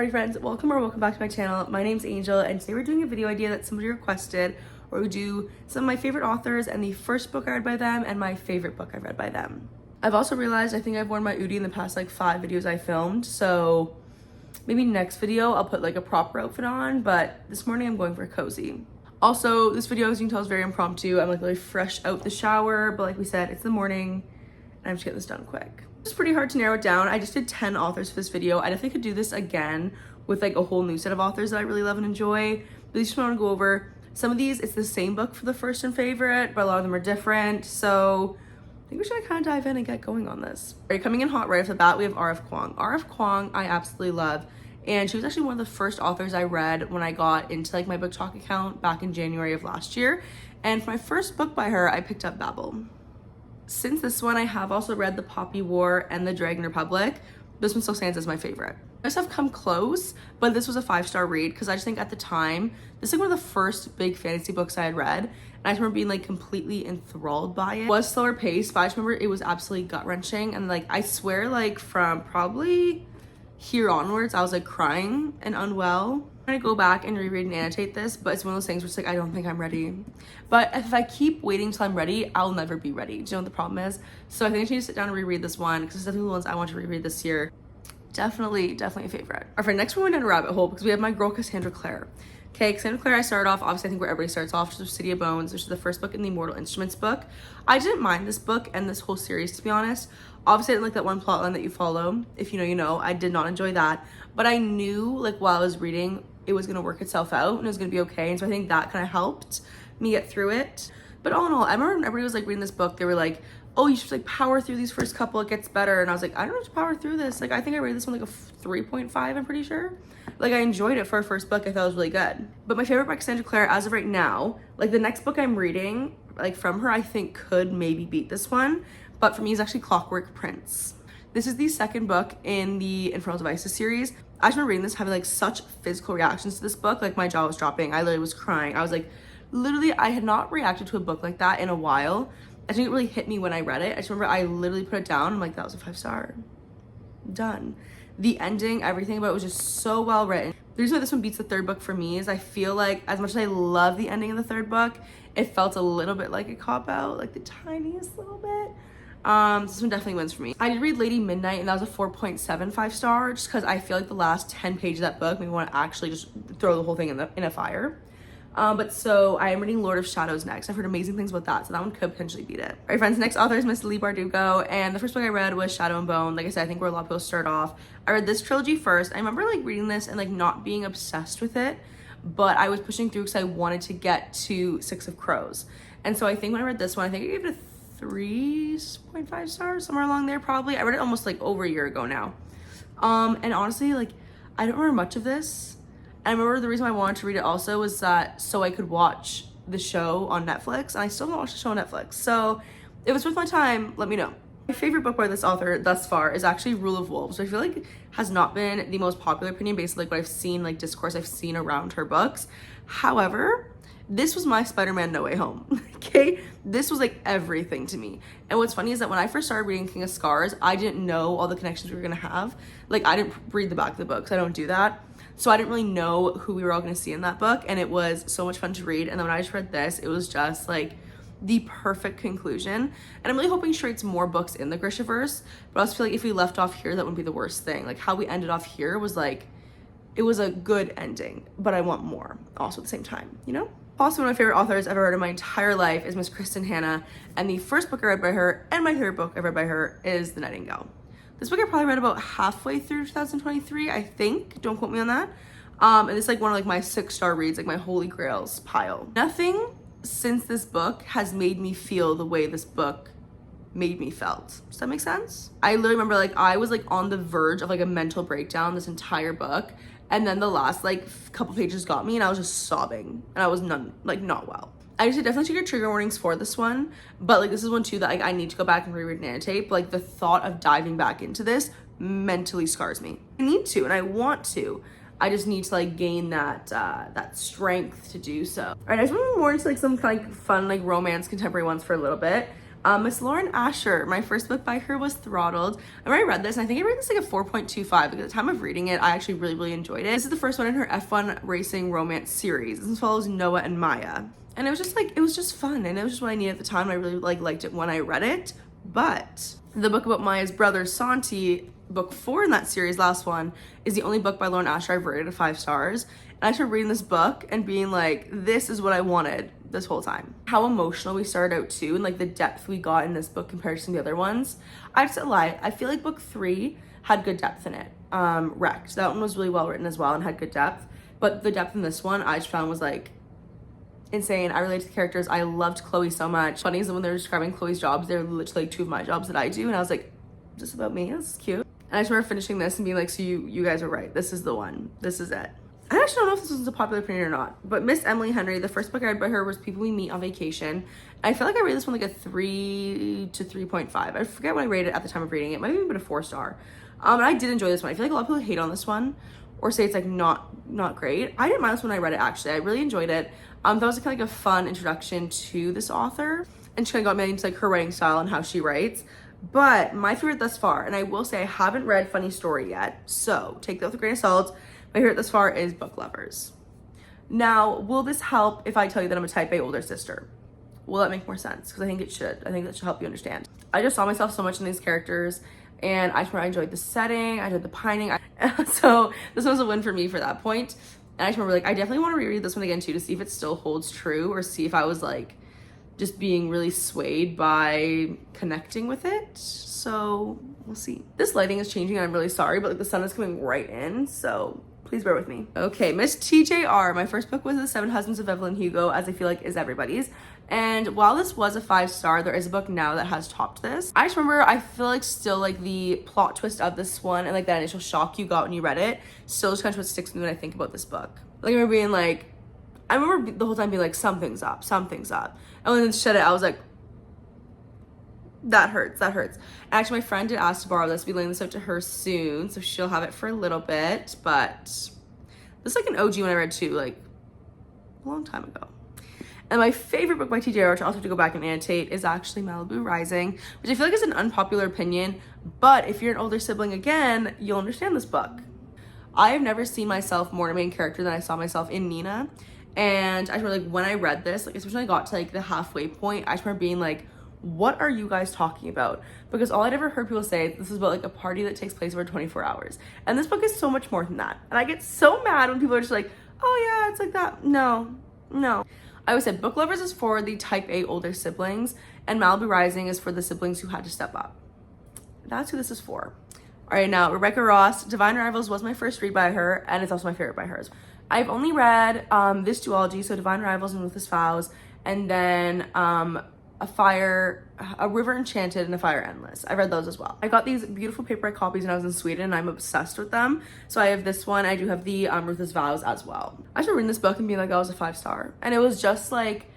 Alright friends, welcome back to my channel. My name's Angel and today we're doing a video idea that somebody requested where we do some of my favorite authors and the first book I read by them and my favorite book I read by them. I've also realized I think I've worn my Oodie in the past like 5 videos I filmed, so maybe next video I'll put like a proper outfit on, but this morning I'm going for cozy. Also, this video, as you can tell, is very impromptu. I'm like really fresh out the shower, but like we said, it's the morning and I'm just getting this done quick. It's pretty hard to narrow it down. I just did 10 authors for this video. I definitely could do this again with like a whole new set of authors that I really love and enjoy. But I just want to go over some of these. It's the same book for the first and favorite, but a lot of them are different. So I think we're just gonna kind of dive in and get going on this. All right, coming in hot right off the bat, we have R.F. Kuang. R.F. Kuang, I absolutely love. And she was actually one of the first authors I read when I got into like my book talk account back in January of last year. And for my first book by her, I picked up Babel. Since this one, I have also read The Poppy War and The Dragon Republic. This one still stands as my favorite. I just have come close, but this was a 5-star read because I just think at the time, this is like one of the first big fantasy books I had read. And I just remember being like completely enthralled by it. It was slower paced, but I just remember it was absolutely gut wrenching. And like, I swear like from probably here onwards, I was like crying and unwell. I'm gonna go back and reread and annotate this, but it's one of those things where it's like, I don't think I'm ready. But if I keep waiting till I'm ready, I'll never be ready. Do you know what the problem is? So I think I need to sit down and reread this one because it's definitely the ones I want to reread this year. Definitely a favorite. All right, next one went down a rabbit hole because we have my girl Cassandra Clare. Okay, Cassandra Clare, I started off, obviously I think where everybody starts off, just with City of Bones, which is the first book in the Mortal Instruments book. I didn't mind this book and this whole series, to be honest. Obviously I didn't like that one plot line that you follow. If you know, you know. I did not enjoy that. But I knew, like, while I was reading, it was gonna work itself out and it was gonna be okay. And so I think that kind of helped me get through it. But all in all, I remember when everybody was like reading this book, they were like, oh, you should like power through these first couple, it gets better. And I was like, I don't have to power through this. Like, I think I rated this one like a 3.5, I'm pretty sure. Like, I enjoyed it for a first book. I thought it was really good. But my favorite by Cassandra Clare, as of right now, like the next book I'm reading, like from her, I think could maybe beat this one. But for me, it's actually Clockwork Prince. This is the second book in the Infernal Devices series. I just remember reading this, having like such physical reactions to this book. Like my jaw was dropping. I literally was crying. I was like, literally, I had not reacted to a book like that in a while. I think it really hit me when I read it. I just remember I literally put it down. I'm like, that was a 5-star. Done. The ending, everything about it was just so well written. The reason why this one beats the third book for me is I feel like as much as I love the ending of the third book, it felt a little bit like a cop-out, like the tiniest little bit. This one definitely wins for me. I did read Lady Midnight and that was a 4.75 star just because I feel like the last 10 pages of that book made me want to actually just throw the whole thing in a fire. But so I am reading Lord of Shadows next. I've heard amazing things about that, so that one could potentially beat it. All right, friends, next author is Miss Leigh Bardugo, and the first book I read was Shadow and Bone. Like I said, I think where a lot of people start off. I read this trilogy first. I remember like reading this and like not being obsessed with it, but I was pushing through because I wanted to get to Six of Crows. And so I think when I read this one, I think I gave it a 3.5 stars, somewhere along there probably. I read it almost like over a year ago now. And honestly, like I don't remember much of this. And I remember the reason why I wanted to read it also was that so I could watch the show on Netflix, and I still haven't watched the show on Netflix. So if it's worth my time, let me know. My favorite book by this author thus far is actually Rule of Wolves, which I feel like has not been the most popular opinion based on like what I've seen, like discourse I've seen around her books. However, this was my Spider-Man No Way Home, okay? This was like everything to me. And what's funny is that when I first started reading King of Scars, I didn't know all the connections we were gonna have. Like I didn't read the back of the books, I don't do that. So I didn't really know who we were all gonna see in that book, and it was so much fun to read. And then when I just read this, it was just like the perfect conclusion. And I'm really hoping she writes more books in the Grishaverse, but I also feel like if we left off here, that wouldn't be the worst thing. Like how we ended off here was like, it was a good ending, but I want more also at the same time, you know? Also, one of my favorite authors I've ever read in my entire life is Miss Kristen Hanna, and the first book I read by her and my favorite book I read by her is The Nightingale. This book I probably read about halfway through 2023, I think. Don't quote me on that. And it's like one of like my 6-star reads, like my holy grails pile. Nothing since this book has made me feel the way this book made me felt. Does that make sense? I literally remember like I was like on the verge of like a mental breakdown this entire book. And then the last like couple pages got me and I was just sobbing and I was not well. I just definitely took your trigger warnings for this one, but like this is one too that like I need to go back and reread and annotate. But like the thought of diving back into this mentally scars me. I need to and I want to. I just need to like gain that that strength to do so. All right, I just want to move more into like some kind of fun like romance contemporary ones for a little bit. Miss Lauren Asher, my first book by her was Throttled. I already read this, and I think I rated this like a 4.25. Like, at the time of reading it, I actually really enjoyed it. This is the first one in her F1 racing romance series. This follows Noah and Maya. And it was just like, it was just fun, and it was just what I needed at the time. I really liked it when I read it. But the book about Maya's brother, Santi, book 4 in that series, last one, is the only book by Lauren Asher I've rated 5 stars. And I started reading this book and being like, this is what I wanted this whole time. How emotional we started out too, and like the depth we got in this book compared to some of the other ones. I just lie, I feel like book 3 had good depth in it. Wrecked, that one was really well written as well and had good depth. But the depth in this one I just found was like insane. I related to the characters. I loved Chloe so much. Funny is that when they were describing Chloe's jobs, they're literally like 2 of my jobs that I do, and I was like, is this about me? This is cute. And I just remember finishing this and being like, so you guys are right. This is the one. This is it. I actually don't know if this was a popular opinion or not, but Miss Emily Henry, the first book I read by her was People We Meet on Vacation. I feel like I rated this one like a 3 to 3.5. I forget what I rated at the time of reading it. It might have even been a 4 star. And I did enjoy this one. I feel like a lot of people hate on this one or say it's like not great. I didn't mind this when I read it, actually. I really enjoyed it. That was kind of like a fun introduction to this author, and she kind of got me into like her writing style and how she writes. But my favorite thus far, and I will say I haven't read Funny Story yet, so take that with a grain of salt. My favorite thus far is Book Lovers. Now, will this help if I tell you that I'm a type A older sister? Will that make more sense? Because I think it should. I think that should help you understand. I just saw myself so much in these characters, and I enjoyed the setting, I enjoyed the pining. So this was a win for me for that point. And I just remember, like, I definitely want to reread this one again too to see if it still holds true, or see if I was like just being really swayed by connecting with it. So we'll see. This lighting is changing and I'm really sorry, but like the sun is coming right in, so please bear with me. Okay, Miss TJR. My first book was The 7 Husbands of Evelyn Hugo, as I feel like is everybody's. And while this was a 5 star, there is a book now that has topped this. I just remember, I feel like still like the plot twist of this one and like that initial shock you got when you read it still just kind of what sticks with me when I think about this book. Like I remember being like, I remember the whole time being like, something's up. And when it shut it, I was like, that hurts. And actually, my friend did ask to borrow this. We'll be laying this out to her soon, so she'll have it for a little bit. But this is like an OG one I read too, like a long time ago. And my favorite book by TJR, which I also have to go back and annotate, is actually Malibu Rising, which I feel like is an unpopular opinion. But if you're an older sibling again, you'll understand this book. I have never seen myself more in a main character than I saw myself in Nina. And I remember like when I read this, like especially when I got to like the halfway point, I just remember being like, what are you guys talking about? Because all I'd ever heard people say, this is about like a party that takes place over 24 hours. And this book is so much more than that. And I get so mad when people are just like, oh yeah, it's like that. No. I always said Book Lovers is for the type A older siblings, and Malibu Rising is for the siblings who had to step up. That's who this is for. All right, now Rebecca Ross, Divine Rivals was my first read by her, and it's also my favorite by hers. I've only read this duology, so Divine Rivals and Ruthless Vows, and then A River Enchanted and A Fire Endless. I read those as well. I got these beautiful paperback copies when I was in Sweden, and I'm obsessed with them. So I have this one. I do have the Ruthless Vows as well. I started reading this book and being like, oh, it was a 5 star. And it was just like,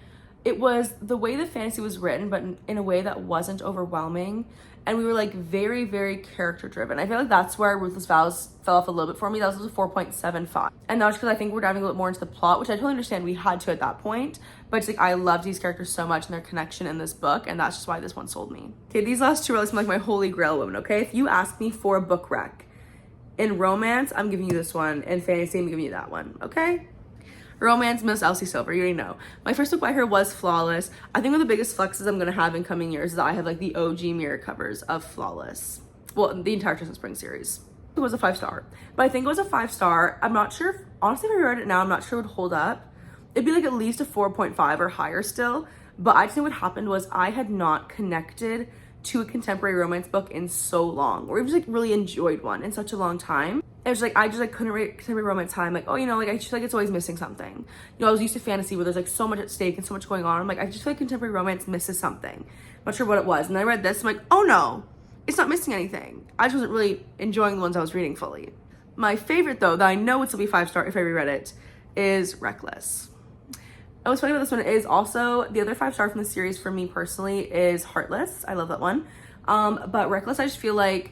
it was the way the fantasy was written, but in a way that wasn't overwhelming. And we were like very, very character driven. I feel like that's where Ruthless Vows fell off a little bit for me. That was a 4.75. And not just because I think we're diving a little bit more into the plot, which I totally understand we had to at that point. But it's like, I loved these characters so much and their connection in this book. And that's just why this one sold me. Okay, these last 2 are like my holy grail women, okay? If you ask me for a book rec, in romance, I'm giving you this one. In fantasy, I'm giving you that one, okay? Romance, Miss Elsie Silver, you already know. My first book by her was Flawless. I think one of the biggest flexes I'm gonna have in coming years is that I have like the OG mirror covers of Flawless. Well, the entire Tristan Spring series. It was a 5 star, but I think it was a 5 star. I'm not sure, honestly, if I read it now, I'm not sure it would hold up. It'd be like at least a 4.5 or higher still, but I just think what happened was I had not connected to a contemporary romance book in so long, or even just like really enjoyed one in such a long time. It was like, I just like couldn't read contemporary romance time. Like, oh, you know, like I just feel like it's always missing something. You know, I was used to fantasy where there's like so much at stake and so much going on. I'm like, I just feel like contemporary romance misses something. Not sure what it was. And then I read this, I'm like, oh no, it's not missing anything. I just wasn't really enjoying the ones I was reading fully. My favorite though, that I know would still be 5 star if I reread it, is Reckless. And what's funny about this one is also the other 5 star from the series for me personally is Heartless. I love that one. But Reckless, I just feel like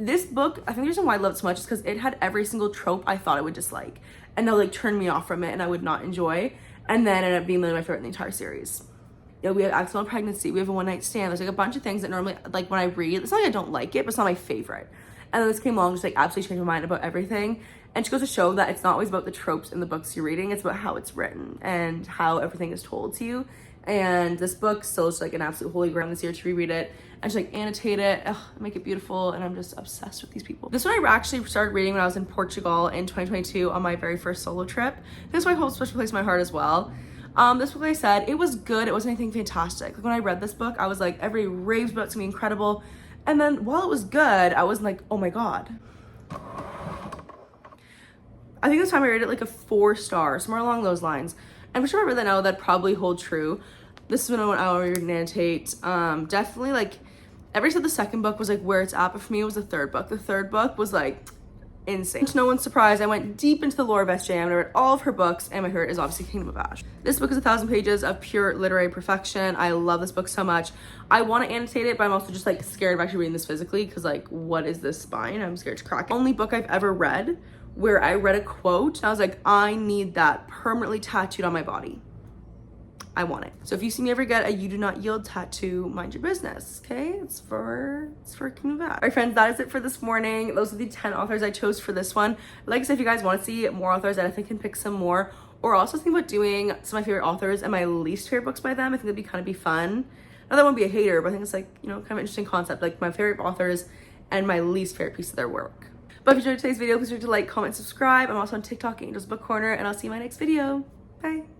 this book, I think the reason why I love it so much is because it had every single trope I thought I would dislike, and that like turned me off from it and I would not enjoy, and then ended up being my favorite in the entire series. You know, we have accidental pregnancy, we have a one night stand. There's like a bunch of things that normally, like when I read, it's not like I don't like it, but it's not my favorite. And then this came along, just like absolutely changed my mind about everything. And she goes to show that it's not always about the tropes in the books you're reading, it's about how it's written and how everything is told to you. And this book still is like an absolute holy grail this year to reread it and just like annotate it, make it beautiful. And I'm just obsessed with these people. This one I actually started reading when I was in Portugal in 2022 on my very first solo trip. This one holds a special place in my heart as well. This book, like I said, it was good. It wasn't anything fantastic. Like when I read this book, I was like, everybody raves about it, it's gonna be incredible. And then while it was good, I was like, oh my God. I think this time I rated it like a 4 star, somewhere along those lines. I'm sure I read that now, that'd probably hold true. This is when I would read and annotate. Definitely like, every time the second book was like where it's at, but for me it was the third book. The third book was like insane. To no one's surprise, I went deep into the lore of SJM and I read all of her books, and my favorite is obviously Kingdom of Ash. This book is 1,000 pages of pure literary perfection. I love this book so much. I want to annotate it, but I'm also just like scared of actually reading this physically because like, what is this spine? I'm scared to crack it. Only book I've ever read where I read a quote and I was like, I need that permanently tattooed on my body. I want it. So if you see me ever get a "You Do Not Yield" tattoo, mind your business, okay? It's for Kingdom of Ash. All right, friends, that is it for this morning. Those are the 10 authors I chose for this one. Like I said, if you guys want to see more authors, I definitely can pick some more, or also think about doing some of my favorite authors and my least favorite books by them. I think that'd be kind of be fun. Not that I want to be a hater, but I think it's like, you know, kind of an interesting concept, like my favorite authors and my least favorite piece of their work. But if you enjoyed today's video, please remember to like, comment, subscribe. I'm also on TikTok, Angel's Book Corner, and I'll see you in my next video. Bye.